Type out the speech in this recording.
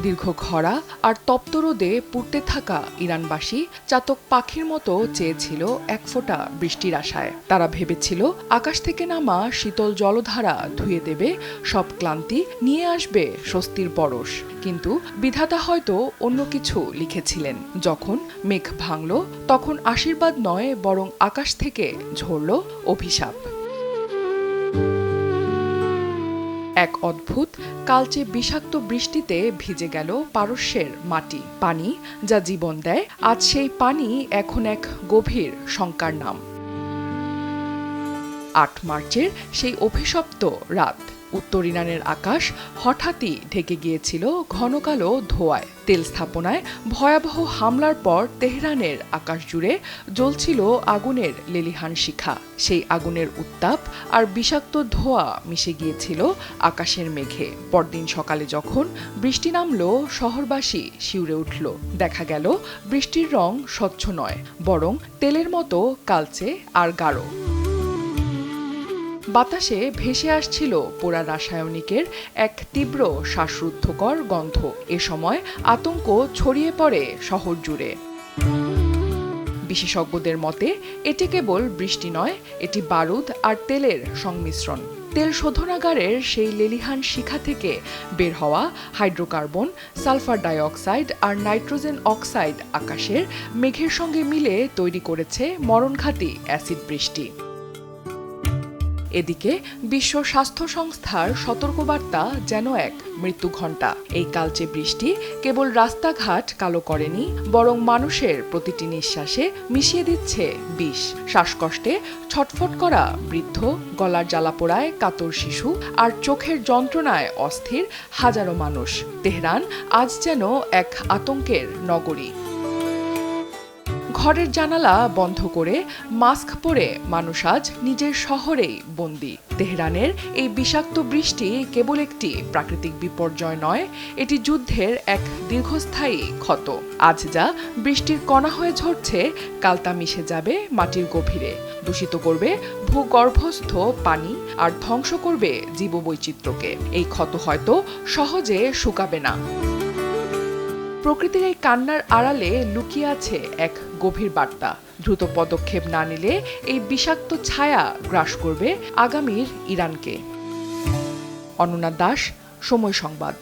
দীর্ঘ খরা আর তপ্ত রোদে পুড়তে থাকা ইরানবাসী চাতক পাখির মতো চেয়েছিল এক ফোঁটা বৃষ্টির আশায়। তারা ভেবেছিল আকাশ থেকে নামা শীতল জলধারা ধুয়ে দেবে সব ক্লান্তি, নিয়ে আসবে স্বস্তির পরশ। কিন্তু বিধাতা হয়তো অন্য কিছু লিখেছিলেন। যখন মেঘ ভাঙল, তখন আশীর্বাদ নয় বরং আকাশ থেকে ঝরল অভিশাপ। এক অদ্ভুত কালচে বিষাক্ত বৃষ্টিতে ভিজে গেল পারস্যের মাটি। পানি যা জীবন দেয়, আজ সেই পানি এখন এক গভীর শঙ্কার নাম। ৮ মার্চের সেই অভিশপ্ত রাত। উত্তর ইরানের আকাশ হঠাৎই ঢেকে গিয়েছিল ঘন কালো ধোঁয়ায়। তেল স্থাপনায় ভয়াবহ হামলার পর তেহরানের আকাশ জুড়ে জ্বলছিল আগুনের লেলিহান শিখা। সেই আগুনের উত্তাপ আর বিষাক্ত ধোঁয়া মিশে গিয়েছিল আকাশের মেঘে। পরদিন সকালে যখন বৃষ্টি নামল, শহরবাসী শিউরে উঠল। দেখা গেল বৃষ্টির রং স্বচ্ছ নয়, বরং তেলের মতো কালচে আর গাঢ়। বাতাসে ভেসে আসছিল পোড়া রাসায়নিকের এক তীব্র শ্বাসরুদ্ধকর গন্ধ। এ সময় আতঙ্ক ছড়িয়ে পড়ে শহর জুড়ে। বিশেষজ্ঞদের মতে এটি কেবল বৃষ্টি নয়, এটি বারুদ আর তেলের সংমিশ্রণ। তেল শোধনাগারের সেই লেলিহান শিখা থেকে বের হওয়া হাইড্রোকার্বন, সালফার ডাইঅক্সাইড আর নাইট্রোজেন অক্সাইড আকাশের মেঘের সঙ্গে মিলে তৈরি করেছে মরণঘাতী অ্যাসিড বৃষ্টি। এদিকে বিশ্ব স্বাস্থ্য সংস্থার সতর্কবার্তা যেন এক মৃত্যুঘণ্টা। এই কালচে বৃষ্টি কেবল রাস্তাঘাট কালো করেনি, বরং মানুষের প্রতিটি নিঃশ্বাসে মিশিয়ে দিচ্ছে বিষ। শ্বাসকষ্টে ছটফট করা বৃদ্ধ, গলার জ্বালাপোড়ায় কাতর শিশু আর চোখের যন্ত্রণায় অস্থির হাজারো মানুষ। তেহরান আজ যেন এক আতঙ্কের নগরী। ঘরের জানালা বন্ধ করে মাস্ক পরে মানুষ আজ নিজের শহরেই বন্দী। তেহরানের এই বিষাক্ত বৃষ্টি কেবল একটি প্রাকৃতিক বিপর্যয় নয়, এটি যুদ্ধের এক দীর্ঘস্থায়ী ক্ষত। আজ যা বৃষ্টির কণা হয়ে ঝরছে, কাল তা মিশে যাবে মাটির গভীরে, দূষিত করবে ভূগর্ভস্থ পানি আর ধ্বংস করবে জীববৈচিত্র্যকে। এই ক্ষত হয়তো সহজে শুকাবে না। প্রকৃতির এই কান্নার আড়ালে লুকিয়ে আছে এক গভীর বার্তা। দ্রুত পদক্ষেপ না নিলে এই বিষাক্ত ছায়া গ্রাস করবে আগামীর ইরানকে। অনন্যা দাস, সময় সংবাদ।